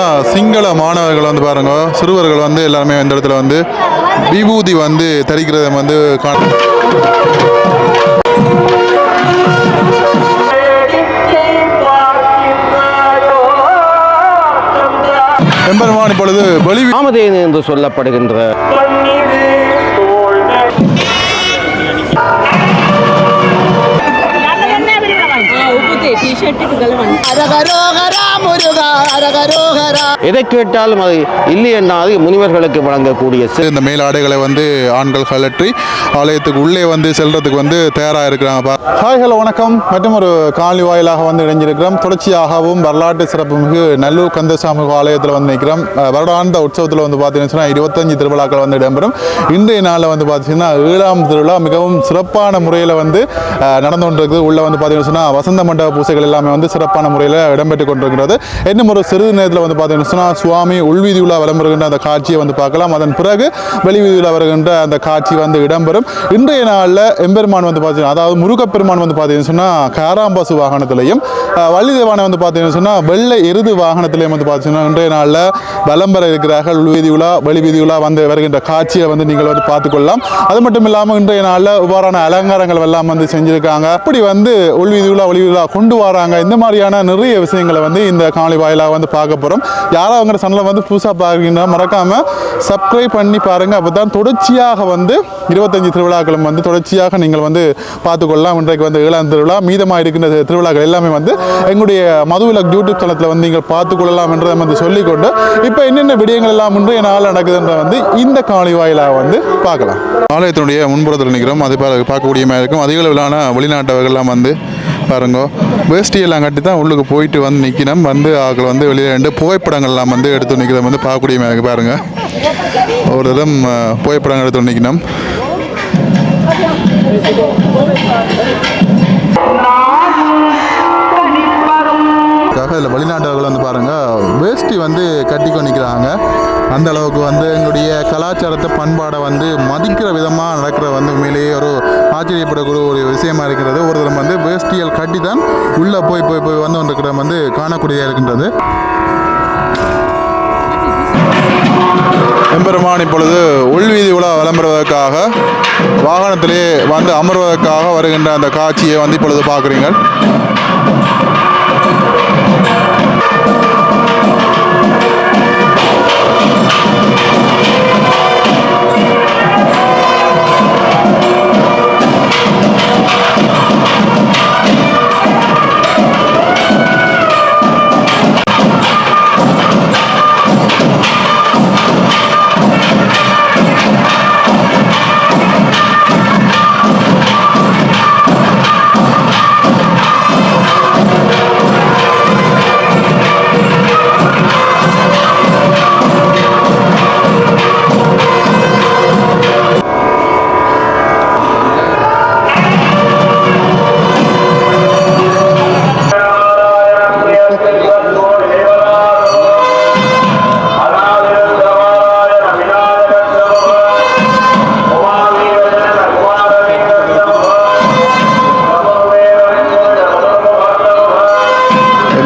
பார்த்தீங்கன்னா சிங்கள மாணவர்கள் வந்து பாருங்க, சிறுவர்கள் வந்து எல்லாருமே இந்த இடத்துல வந்து விபூதி வந்து தரிக்கிறத வந்து எம்பெருமான் இப்பொழுது காமதேனு என்று சொல்லப்படுகின்ற எதை கேட்டாலும் அது இல்லை என்றால் முனிவர்களுக்கு வழங்கக்கூடிய இந்த மேலாடைகளை வந்து ஆண்கள் கலற்றி ஆலயத்துக்கு உள்ளே வந்து செல்றதுக்கு வந்து தயாராக இருக்கிறாங்க. ஹாய் ஹலோ வணக்கம். மற்றும் ஒரு காணொலி வாயிலாக வந்து இணைஞ்சிருக்கிறோம். தொடர்ச்சியாகவும் வரலாற்று சிறப்புமிகு நல்லூர் கந்தசாமி ஆலயத்தில் வந்து நிற்கிறோம். வருடாந்த உற்சவத்தில் வந்து பார்த்தீங்கன்னா 25 திருவிழாக்கள் வந்து இடம்பெறும். இன்றைய நாளில் வந்து பார்த்தீங்கன்னா 7ஆம் திருவிழா மிகவும் சிறப்பான முறையில் வந்து நடந்து கொண்டிருக்குது. உள்ள வந்து பார்த்தீங்கன்னா வசந்த மண்டப பூசைகள் எல்லாமே வந்து சிறப்பான முறையில் இடம்பெற்று கொண்டிருக்கிறது. இன்னும் ஒரு சிறிது நேரத்தில் வந்து பார்த்தீங்கன்னா சுவாமி உள்வீதி உலா விளம்பருகின்ற அந்த காட்சியை வந்து பார்க்கலாம். அதன் பிறகு வெளிவீதியில் வருகின்ற அந்த காட்சி வந்து இடம்பெறும். இன்றைய நாளில் எம்பெருமான் வந்து பார்த்தீங்கன்னா, அதாவது முருகப்பெருமான் வந்து பார்த்தீங்கன்னு சொன்னால் காராம்பாசு வாகனத்திலையும், வள்ளி தேவானை வந்து பார்த்தீங்கன்னு சொன்னால் வெள்ளை எருது வாகனத்திலையும் வந்து பார்த்தீங்கன்னா இன்றைய நாளில் விளம்பர இருக்கிறார்கள். உள்வீதி உலா வெளிவீதி உலா வந்து வருகின்ற காட்சியை வந்து நீங்கள் வந்து பார்த்துக்கொள்ளலாம். அது மட்டும் இல்லாமல் இன்றைய நாளில் இவ்வாறான அலங்காரங்கள் எல்லாம் வந்து செஞ்சுருக்காங்க. அப்படி வந்து உள்வீதி உலா வெளிவீதி உலா கொண்டு வராங்க. இந்த மாதிரியான நிறைய விஷயங்களை வந்து இந்த காணொலி வாயிலாக வந்து பார்க்க போகிறோம். யாராவது அவங்க சேனலை வந்து புதுசாக பார்க்குறீங்கன்னா மறக்காமல் சப்ஸ்கிரைப் பண்ணி பாருங்கள். அப்போ தான் தொடர்ச்சியாக வந்து 25 திருவிழாக்களும் வந்து தொடர்ச்சியாக நீங்கள் வந்து பார்த்துக்கொள்ளலாம். இன்றைக்கு வந்து 7ஆம் திருவிழா, மீதமாக இருக்கின்ற திருவிழாக்கள் எல்லாமே வந்து எங்களுடைய மதுவிலக் யூடியூப் தளத்தில் வந்து நீங்கள் பார்த்துக்கொள்ளலாம் என்றதை வந்து சொல்லிக்கொண்டு இப்போ என்னென்ன விடயங்கள் எல்லாம் இன்றைய நாள் நடக்குதுன்ற வந்து இந்த காணொலி வாயிலாக வந்து பார்க்கலாம். ஆலயத்தினுடைய முன்புறத்தில் நிற்கிறோம். அது பார்க்கக்கூடிய மாதிரி இருக்கும். அதிக அளவிலான வெளிநாட்டவர்கள்லாம் வந்து பாருங்க, வேஷ்டியெல்லாம் கட்டி தான் உள்ளுக்கு போயிட்டு வந்து நிற்கணும். வந்து ஆக்கள் வந்து வெளியே 2 புகைப்படங்கள்லாம் வந்து எடுத்து நிற்கிறத வந்து பார்க்கக்கூடிய மாதிரி பாருங்கள். ஒரு தரம் புகைப்படங்கள் எடுத்து நிற்கணும். இதில் வெளிநாட்டவர்கள் வந்து பாருங்கள் வேஷ்டி வந்து கட்டிக்கொ நிற்கிறாங்க. அந்த அளவுக்கு வந்து எங்களுடைய கலாச்சாரத்தை பண்பாடை வந்து மதிக்கிற விதமாக நடக்கிற வந்து உண்மையிலேயே ஒரு ஆச்சரியப்படக்கூடிய ஒரு விஷயமா இருக்கிறது. ஒரு தரம் வந்து வேஷ்டியல் கட்டி தான் உள்ளே போய் வந்து கொண்டிருக்கிற வந்து காணக்கூடியதாக இருக்கின்றது. எம்பெருமான் இப்பொழுது உள்வீதி உலா விளம்புவதற்காக வாகனத்திலே வந்து அமர்வதற்காக வருகின்ற அந்த காட்சியை வந்து இப்பொழுது பார்க்குறீங்க.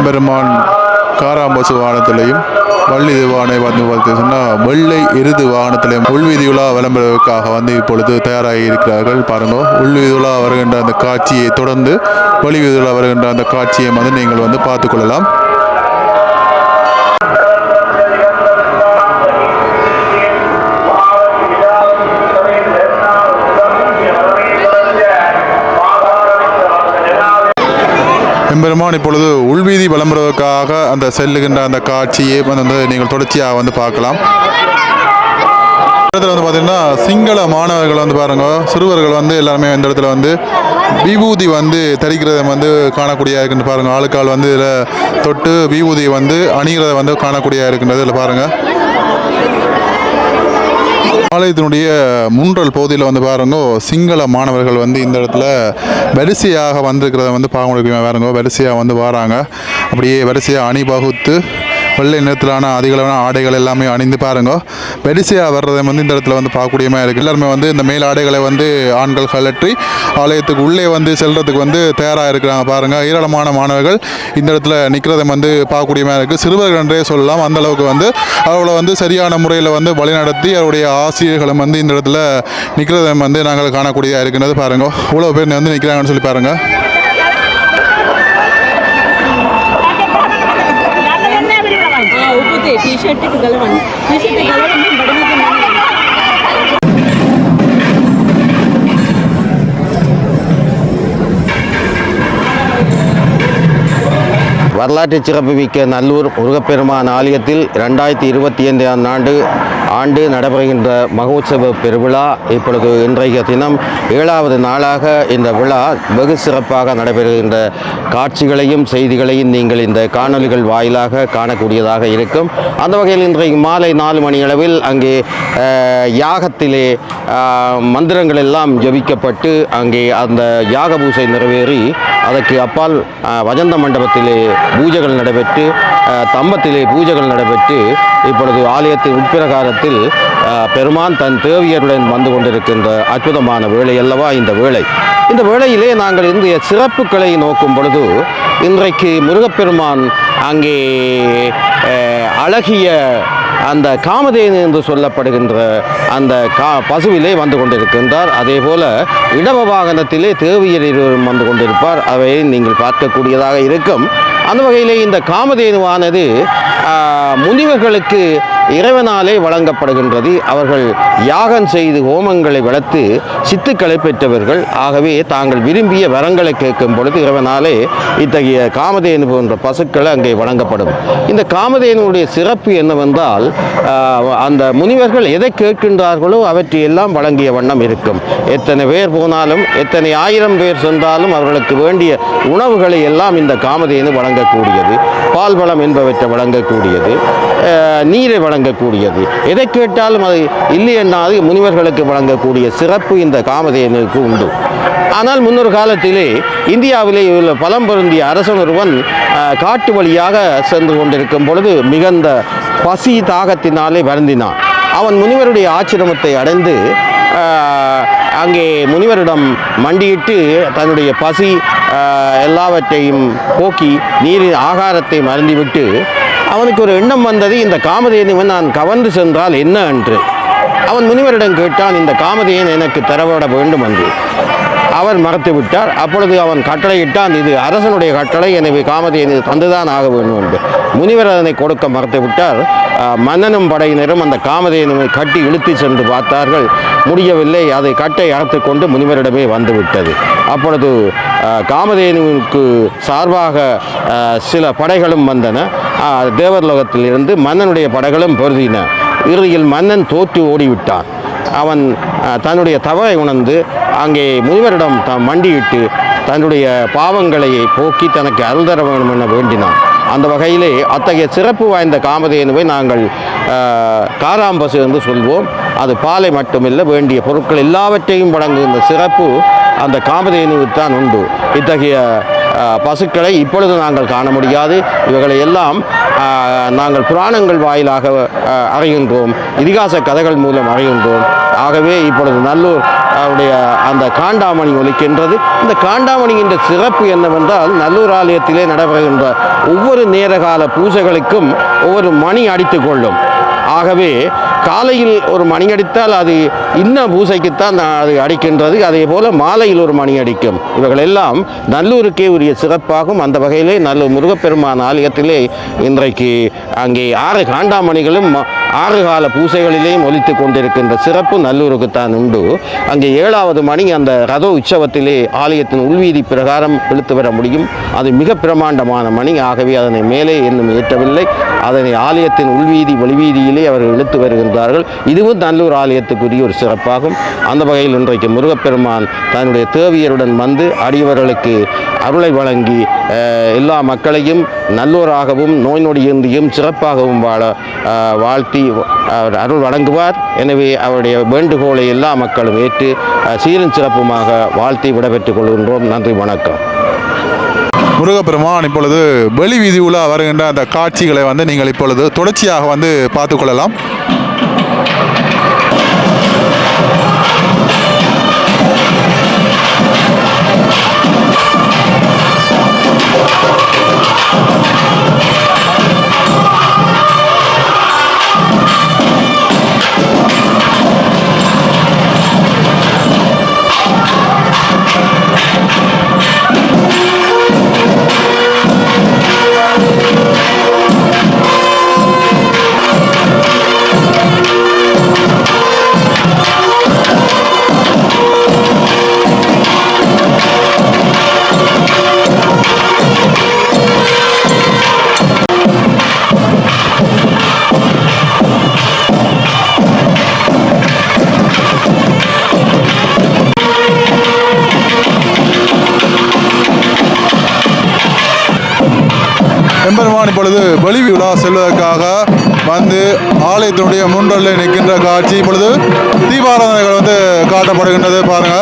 பெருமான் காராம்பாசு வாகனத்திலையும் வள்ளி தேவானை வந்து பார்த்தீங்கன்னா வெள்ளை எருது வாகனத்திலையும் உள்வீதி உலா விளம்பரத்துக்காக வந்து இப்பொழுது தயாராகி இருக்கிறார்கள். பாருங்க, உள்வீதி உலா வருகின்ற அந்த காட்சியை தொடர்ந்து வெளிவீதி உலா வருகின்ற அந்த காட்சியை வந்து நீங்கள் வந்து பார்த்துக்கொள்ளலாம். எம்பெருமான் இப்பொழுது உள்வீதி விளம்பரத்துக்காக அந்த செல்லுகின்ற அந்த காட்சியை வந்து நீங்கள் தொடர்ச்சியாக வந்து பார்க்கலாம். இடத்துல வந்து பார்த்தீங்கன்னா சிங்கள மாணவர்கள் வந்து பாருங்க, சிறுவர்கள் வந்து எல்லாருமே இந்த இடத்துல வந்து விபூதி வந்து தரிக்கிறத வந்து காணக்கூடியதாக இருக்கின்ற பாருங்கள். ஆளுக்கால் வந்து இதில் தொட்டு விபூதியை வந்து அணிகிறத வந்து காணக்கூடியதாக இருக்கின்றது. இதில் பாருங்கள், ஆலயத்தினுடைய முன்றல் பகுதியில் வந்து பாருங்க சிங்கள மாணவர்கள் வந்து இந்த இடத்துல வரிசையாக வந்திருக்கிறத வந்து பார்க்க பாருங்க. வரிசையாக வந்து வராங்க. அப்படியே வரிசையாக அணிவகுத்து வெள்ளை நிறத்திலான அதிகளவான ஆடைகள் எல்லாமே அணிந்து பாருங்க வரிசையாக வர்றதை வந்து இந்த இடத்துல வந்து பார்க்கக்கூடிய மாதிரி இருக்குது. எல்லாருமே வந்து இந்த மேல் ஆடைகளை வந்து ஆண்கள் கழற்றி ஆலயத்துக்கு உள்ளே வந்து செல்றதுக்கு வந்து தயாராக இருக்கிறாங்க பாருங்கள். ஏராளமான மாணவர்கள் இந்த இடத்துல நிற்கிறத வந்து பார்க்கக்கூடிய மாதிரி இருக்குது. சிறுவர்கள் என்றே சொல்லலாம். அந்த அளவுக்கு வந்து அவளை வந்து சரியான முறையில் வந்து வழிநடத்தி அவருடைய ஆசிரியர்களும் வந்து இந்த இடத்துல நிற்கிறத வந்து நாங்கள் காணக்கூடியதாக இருக்கின்றது பாருங்கள். இவ்வளோ பேர் வந்து நிற்கிறாங்கன்னு சொல்லி பாருங்கள். टी-शर्ट गलवन टी-शर्ट गलवन में बड़े के नाम வரலாற்று சிறப்புமிக்க நல்லூர் முருகப்பெருமான் ஆலயத்தில் 2025 ஆண்டு நடைபெறுகின்ற மகோத்சவ பெருவிழா இப்பொழுது இன்றைய தினம் 7வது நாளாக இந்த விழா வெகு சிறப்பாக நடைபெறுகின்ற காட்சிகளையும் செய்திகளையும் நீங்கள் இந்த காணொலிகள் வாயிலாக காணக்கூடியதாக இருக்கும். அந்த வகையில் இன்றைக்கு மாலை 4 மணி அளவில் அங்கே யாகத்திலே மந்திரங்கள் எல்லாம் ஜபிக்கப்பட்டு அங்கே அந்த யாக பூசை நிறைவேறி அதற்கு அப்பால் வஜந்த மண்டபத்திலே பூஜைகள் நடைபெற்று தம்பத்திலே பூஜைகள் நடைபெற்று இப்பொழுது ஆலயத்தின் உட்பிரகாரத்தில் பெருமான் தன் தேவியருடன் வந்து கொண்டிருக்கின்ற அற்புதமான வேளை அல்லவா இந்த வேளை. இந்த வேளையிலே நாங்கள் இன்றைய சிறப்புகளை நோக்கும் பொழுது இன்றைக்கு முருகப்பெருமான் அங்கே அழகிய அந்த காமதேனு என்று சொல்லப்படுகின்ற அந்த பசுவிலே வந்து கொண்டிருக்கின்றார். அதே போல இடவ வாகனத்திலே தேவியர் இருவரும் வந்து கொண்டிருப்பார். அவை நீங்கள் பார்க்கக்கூடியதாக இருக்கும். அந்த வகையிலே இந்த காமதேனுவானது முனிவர்களுக்கு இறைவனாலே வழங்கப்படுகின்றது. அவர்கள் யாகம் செய்து ஹோமங்களை வளர்த்து சித்துக்களை பெற்றவர்கள். ஆகவே தாங்கள் விரும்பிய வரங்களை கேட்கும் பொழுது இறைவனாலே இத்தகைய காமதேனு போன்ற பசுக்கள் அங்கே வழங்கப்படும். இந்த காமதேனுடைய சிறப்பு என்னவென்றால் அந்த முனிவர்கள் எதை கேட்கின்றார்களோ அவற்றை எல்லாம் வழங்கிய வண்ணம் இருக்கும். எத்தனை பேர் போனாலும் எத்தனை 1000 பேர் சென்றாலும் அவர்களுக்கு வேண்டிய உணவுகளை எல்லாம் இந்த காமதேனு வழங்கக்கூடியது. பால்வளம் என்பவற்றை வழங்கக்கூடியது, நீரை வழங்கக்கூடியது, எதை கேட்டாலும் அது இல்லை என்னாது முனிவர்களுக்கு வழங்கக்கூடிய சிறப்பு இந்த காமதேனுக்கு உண்டு. ஆனால் முன்னொரு காலத்திலே இந்தியாவிலே உள்ள பலம் பொருந்திய அரசன் ஒருவன் காட்டு வழியாக சென்று கொண்டிருக்கும் பொழுது மிகுந்த பசி தாகத்தினாலே வருந்தினான். அவன் முனிவருடைய ஆசிரமத்தை அடைந்து அங்கே முனிவரிடம் மண்டியிட்டு தன்னுடைய பசி எல்லாவற்றையும் போக்கி நீரின் ஆகாரத்தை மறந்துவிட்டு அவனுக்கு ஒரு எண்ணம் வந்தது, இந்த காமதேனுவன் நான் கவர்ந்து சென்றால் என்ன என்று. அவன் முனிவரிடம் கேட்டான், இந்த காமதேனு எனக்கு தரவிட வேண்டும் என்று. அவர் மறுத்து விட்டார். அப்பொழுது அவன் கட்டளையிட்டான், இது அரசனுடைய கட்டளை, எனவே காமதேனு தந்துதான் ஆக வேண்டும் என்று. முனிவர் அதனை கொடுக்க மறுத்து விட்டார். மன்னனும் படையினரும் அந்த காமதேனுவை கட்டி இழுத்து சென்று பார்த்தார்கள். முடியவில்லை. அதை கட்டை அறுத்து கொண்டு முனிவரிடமே வந்துவிட்டது. அப்பொழுது காமதேனுவுக்கு சார்பாக சில படைகளும் வந்தன. தேவர்லோகத்தில் இருந்து மன்னனுடைய படைகளும் பொருதின. இறுதியில் மன்னன் தோற்று ஓடிவிட்டான். அவன் தன்னுடைய தவறை உணர்ந்து அங்கே முனிவரிடம் மண்டியிட்டு தன்னுடைய பாவங்களை போக்கி தனக்கு அருள் தர வேண்டும் என வேண்டினான். அந்த வகையிலே அத்தகைய சிறப்பு வாய்ந்த காமதேனுவை நாங்கள் காராம்பசு என்று சொல்வோம். அது பாலை மட்டுமில்லை, வேண்டிய பொருட்கள் எல்லாவற்றையும் வழங்குகின்ற சிறப்பு அந்த காமதேனுவுத்தான் உண்டு. இத்தகைய பசுக்களை இப்பொழுது நாங்கள் காண முடியாது. இவைகளை எல்லாம் நாங்கள் புராணங்கள் வாயிலாக அறிகின்றோம், இதிகாச கதைகள் மூலம் அறிகின்றோம். ஆகவே இப்பொழுது நல்லூர் அவருடைய அந்த காண்டாமணி ஒலிக்கின்றது. இந்த காண்டாமணியின் சிறப்பு என்னவென்றால் நல்லூர் ஆலயத்திலே நடைபெறுகின்ற ஒவ்வொரு நேரகால பூஜைகளுக்கும் ஒவ்வொரு மணி அடித்து கொள்ளும். ஆகவே காலையில் ஒரு மணி அடித்தால் அது இன்ன பூசைக்குத்தான் அது அடிக்கின்றது. அதே போல் மாலையில் ஒரு மணி அடிக்கும். இவைகளெல்லாம் நல்லூருக்கே உரிய சிறப்பாகும். அந்த வகையிலே நல்லூர் முருகப்பெருமான் ஆலயத்திலே இன்றைக்கு அங்கே 6 காண்டாமணிகளும் 6 கால பூசைகளிலேயும் ஒலித்து கொண்டிருக்கின்ற சிறப்பு நல்லூருக்குத்தான் உண்டு. அங்கே 7வது மணி அந்த ரத உற்சவத்திலே ஆலயத்தின் உள்வீதி பிரகாரம் இழுத்து வர முடியும். அது மிக பிரமாண்டமான மணி. ஆகவே அதனை மேலே இன்னும் ஏற்றவில்லை. அதனை ஆலயத்தின் உள்வீதி வெளிவீதியிலே அவர்கள் இழுத்து வருகின்றார்கள். இதுவும் நல்லூர் ஆலயத்துக்குரிய ஒரு சிறப்பாகும். அந்த வகையில் இன்றைக்கு முருகப்பெருமான் தன்னுடைய தேவியருடன் வந்து அடியவர்களுக்கு அருளை வழங்கி எல்லா மக்களையும் நல்லோராகவும் நோய் நொடியின்றியும் சிறப்பாகவும் வாழ வாழ்த்தி அருள் வழங்குவார். எனவே அவருடைய வேண்டுகோளை எல்லா மக்களும் ஏற்று சீரும் சிறப்புமாக வாழ்த்தி விடைபெற்றுக் கொள்கின்றோம். நன்றி, வணக்கம். முருகப்பெருமான் இப்பொழுது வெளி வீதி உலா வருகின்ற அந்த காட்சிகளை வந்து நீங்கள் இப்பொழுது தொடர்ச்சியாக வந்து பார்த்துக்கொள்ளலாம். எம்பெருமான் இப்பொழுது வெளி விழா செல்வதற்காக வந்து ஆலயத்தினுடைய முன்றலில் நிற்கின்ற காட்சி. இப்பொழுது தீபாராதனைகள் வந்து காட்டப்படுகின்றது பாருங்க.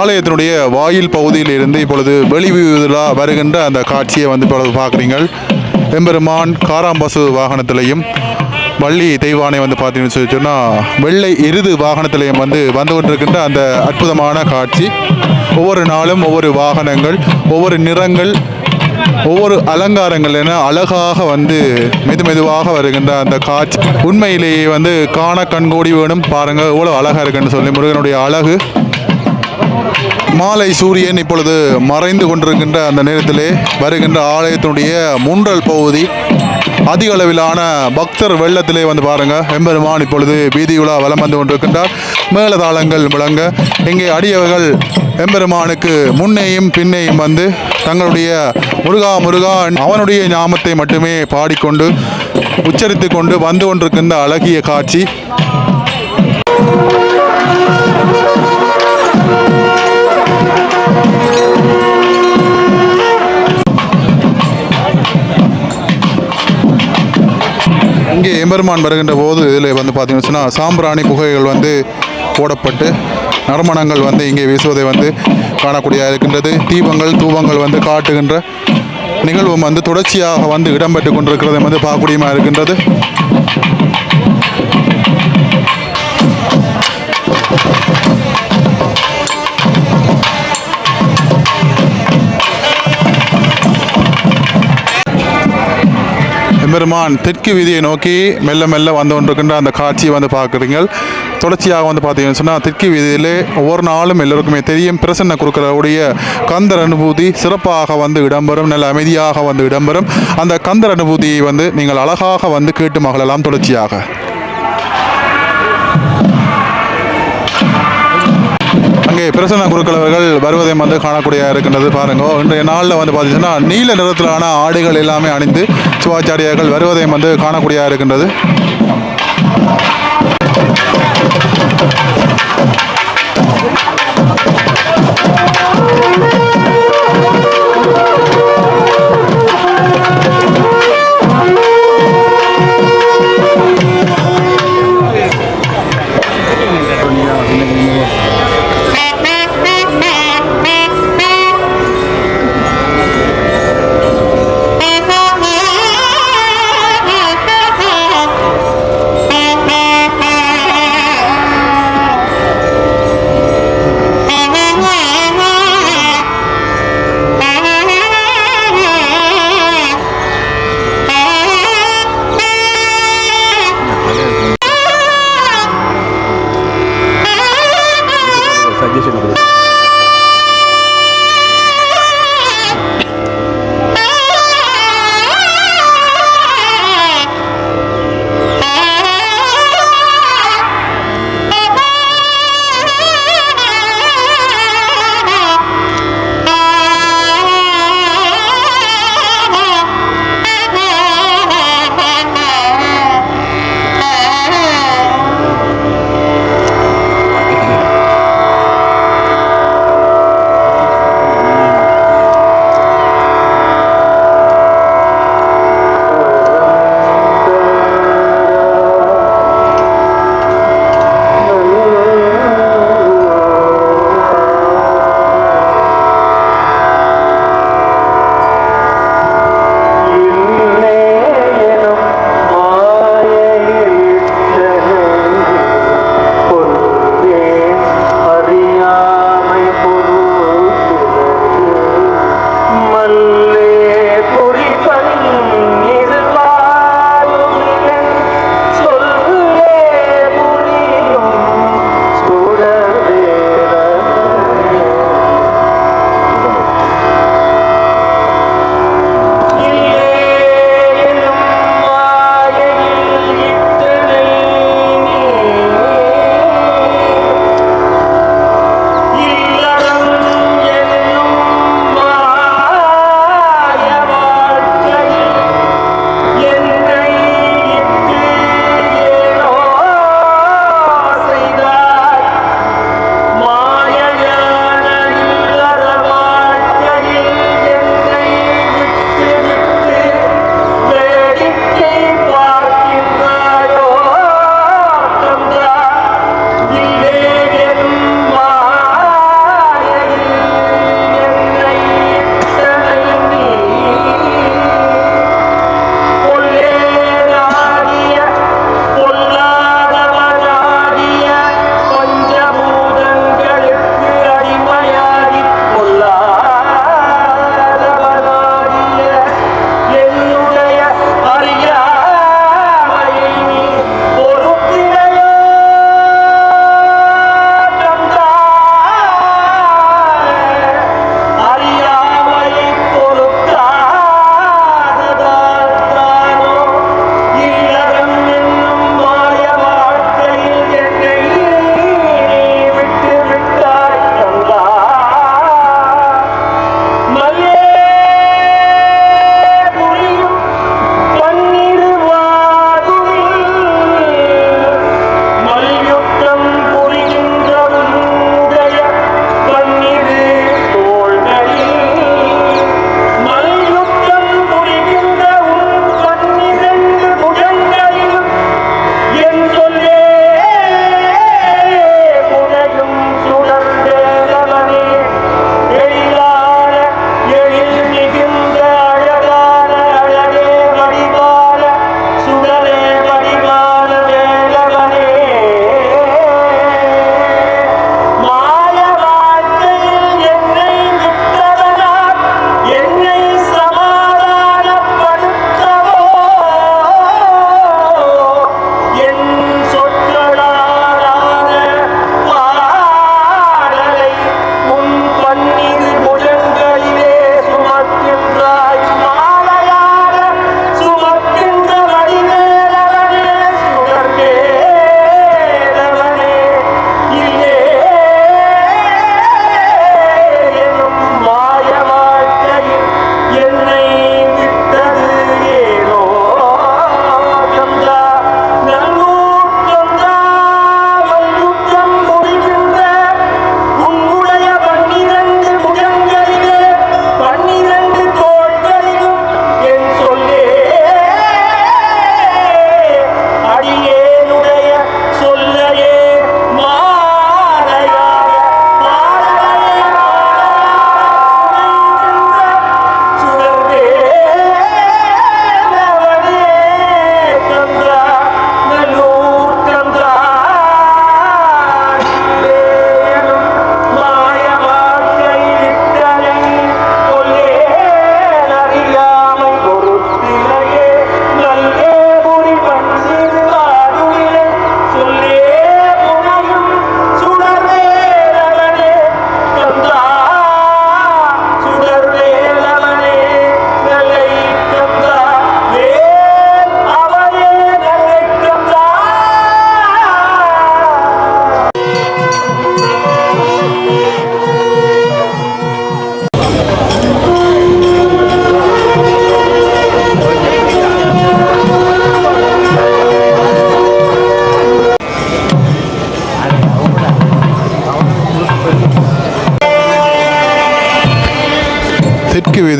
ஆலயத்தினுடைய வாயில் பகுதியில் இருந்து இப்பொழுது வெளி விழா வருகின்ற அந்த காட்சியை வந்து இப்பொழுது பார்க்குறீங்கள். எம்பெருமான் காராம்பசு வாகனத்திலையும் வள்ளி தெய்வானை வந்து பார்த்தீங்கன்னு சொன்னால் வெள்ளை எருது வாகனத்திலையும் வந்து கொண்டிருக்கின்ற அந்த அற்புதமான காட்சி. ஒவ்வொரு நாளும் ஒவ்வொரு வாகனங்கள், ஒவ்வொரு நிறங்கள், ஒவ்வொரு அலங்காரங்கள் என அழகாக வந்து மெதுவாக வருகின்ற அந்த காட்சி உண்மையிலேயே வந்து காண கண்கோடி வேணும். பாருங்கள் எவ்வளோ அழகாக இருக்குன்னு சொல்லி முருகனுடைய அழகு. மாலை சூரியன் இப்பொழுது மறைந்து கொண்டிருக்கின்ற அந்த நேரத்திலே வருகின்ற ஆலயத்தினுடைய முன்றல் பகுதி அதிக அளவிலான பக்தர் வெள்ளத்திலே வந்து பாருங்க. எம்பெருமான் இப்பொழுது வீதியுலா வலம் வந்து கொண்டிருக்கின்றார். மேளதாளங்கள் முழங்க இங்கே அடியவர்கள் எம்பெருமானுக்கு முன்னேயும் பின்னேயும் வந்து தங்களுடைய முருகா முருகா அவனுடைய ஞாமத்தை மட்டுமே பாடிக்கொண்டு உச்சரித்து கொண்டு வந்து கொண்டிருக்கின்ற அழகிய காட்சி. இங்கே எம்பெருமான் வருகின்ற போது இதில் வந்து பார்த்தீங்கன்னு சொன்னால் சாம்பிராணி புகைகள் வந்து போடப்பட்டு நறுமணங்கள் வந்து இங்கே வீசுவதை வந்து காணக்கூடியதாக இருக்கின்றது. தீபங்கள் தூபங்கள் வந்து காட்டுகின்ற நிகழ்வும் வந்து தொடர்ச்சியாக வந்து இடம்பெற்று கொண்டிருக்கிறதை வந்து பார்க்கக்கூடியமாக இருக்கின்றது. எம்பெருமான் தெற்கு வீதியை நோக்கி மெல்ல மெல்ல வந்து கொண்டிருக்கின்ற அந்த காட்சியை வந்து பார்க்குறீங்க. தொடர்ச்சியாக வந்து பார்த்தீங்கன்னு சொன்னால் தெற்கு வீதியிலே ஒவ்வொரு நாளும் எல்லோருக்குமே தெரியும் பிரசன்ன குருக்களுடைய கந்தர் அனுபூதி சிறப்பாக வந்து இடம்பெறும், நல்ல அமைதியாக வந்து இடம்பெறும். அந்த கந்தர் அனுபூதியை வந்து நீங்கள் அழகாக வந்து கேட்டு மகிழலாம். தொடர்ச்சியாக அங்கே பிரசன்ன குருக்கள் அவர்கள் வருவதை வந்து காணக்கூடிய இருக்கின்றது. பாருங்க, இன்றைய நாளில் வந்து பார்த்தீங்கன்னா நீல நிறத்திலான ஆடைகள் எல்லாமே அணிந்து சிவாச்சாரியார்கள் வருவதை வந்து காணக்கூடிய இருக்கின்றது.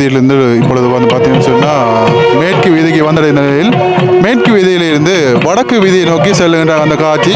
வீதியிலிருந்து இப்பொழுது வந்து பார்த்தீங்கன்னு சொன்னால் மேற்கு வீதிக்கு வந்த நிலையில் மேற்கு வீதியிலிருந்து வடக்கு வீதியை நோக்கி செல்லுகின்ற அந்த காட்சி.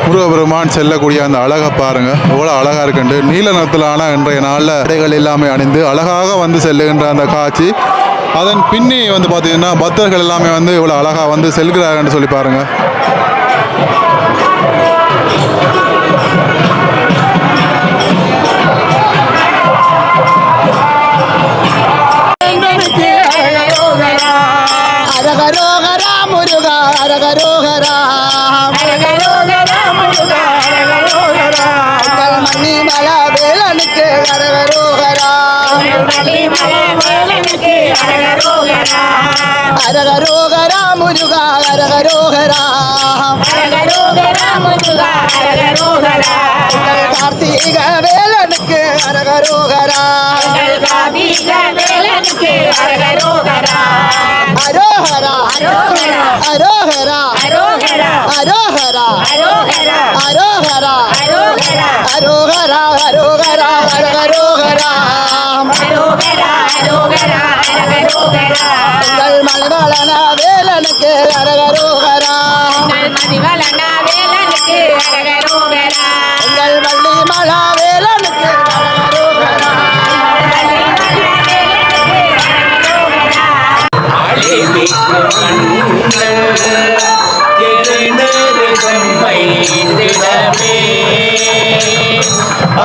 முருகபெருமான் செல்லக்கூடிய அந்த அழகை பாருங்க, எவ்வளோ அழகா இருக்குண்டு. நீல நிறத்திலான இன்றைய நாளில் உடைகள் எல்லாமே அணிந்து அழகாக வந்து செல்லுகின்ற அந்த காட்சி. அதன் பின்னே வந்து பார்த்தீங்கன்னா பக்தர்கள் எல்லாமே வந்து இவ்வளோ அழகாக வந்து செல்கிறார்கள் சொல்லி பாருங்க. அரகரோகரா முருகா அரகரோகரா மணி மலா வேலனுக்கு அரகரோகரா அரகரோகரா முருகா அரகரோகரா கார்த்திக வேலனுக்கு அரகரோகரா அரோகரா அரோகரா அரோகரா அரோகரா அரோகரா அரோகரா அரகரோகரா எங்கள் மலவளன வேலனுக்கு அரகரோகரா எங்கள் வள்ளி மலா வேலனுக்கு அரகரோகரா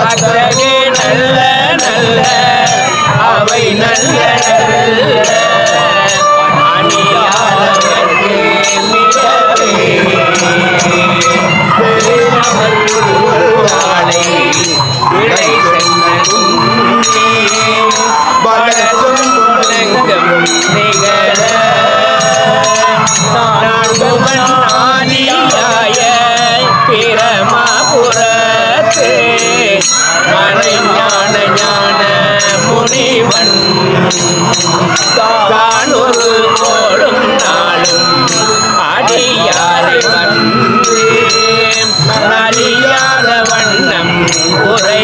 அத்தகைய நல்ல நல்ல அவை நல்ல நல்ல அணியாளருக்கு மிகவே பெருமருளாளை விடை சென்றும் பலசும் உலகம் நிகழ நாடியாய பிரமபுரத்து மறைஞான ஞான முனிவன் தானொரு கோடும் நாளும் அடியாரை வந்து அறியாத வண்ணம் உரை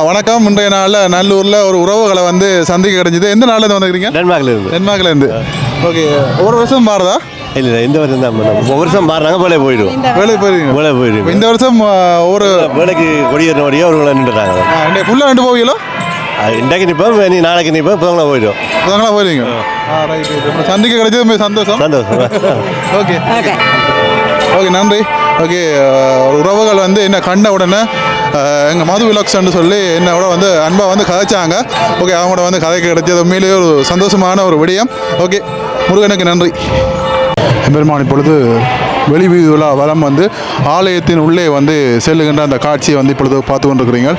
வணக்கம். இன்றைய நாளில் நல்லூரில் ஒரு உறவுகளை வந்து சந்திக்க கிடைஞ்சது. எந்த நாளில் இருந்து வந்துக்கிறீங்க? டென்மார்க்லேருந்து. ஓகே, ஒரு வருஷம் மாறுதா? இல்லை இந்த வருஷம் தான் ஒவ்வொரு வருஷம் மாறினாங்க வேலையை போயிடுவோம். வேலைக்கு போயிருக்கீங்க? வேலையை போயிடுவோம். இந்த வருஷம் ஒரு வேலைக்கு கொடியேறினோடையே ஒரு நின்றுட்டாங்க. ஃபுல்லாக ரெண்டு போவீங்களோ? இன்றைக்கு நிற்போம், நீ நாளைக்கு நிற்போம், இப்போ போயிடுவோம். அதனால போயிருவீங்க. சந்திக்க கிடைச்சது மிக சந்தோஷம். ஓகே ஓகே, நன்றி. ஓகே, உறவுகள் வந்து என்ன கண்ட உடனே எங்கள் மது விலக்ஷன்னு சொல்லி என்னோட வந்து அன்பாக வந்து கதைச்சாங்க. ஓகே, அவங்களோட வந்து கதைக்கு கிடைச்சது உண்மையிலேயே ஒரு சந்தோஷமான ஒரு விடயம். ஓகே, முருகனுக்கு நன்றி. பெருமான் இப்பொழுது வெளி வீதியுலா வலம் வந்து ஆலயத்தின் உள்ளே வந்து செல்லுகின்ற அந்த காட்சியை வந்து இப்பொழுது பார்த்து கொண்டிருக்கிறீங்க.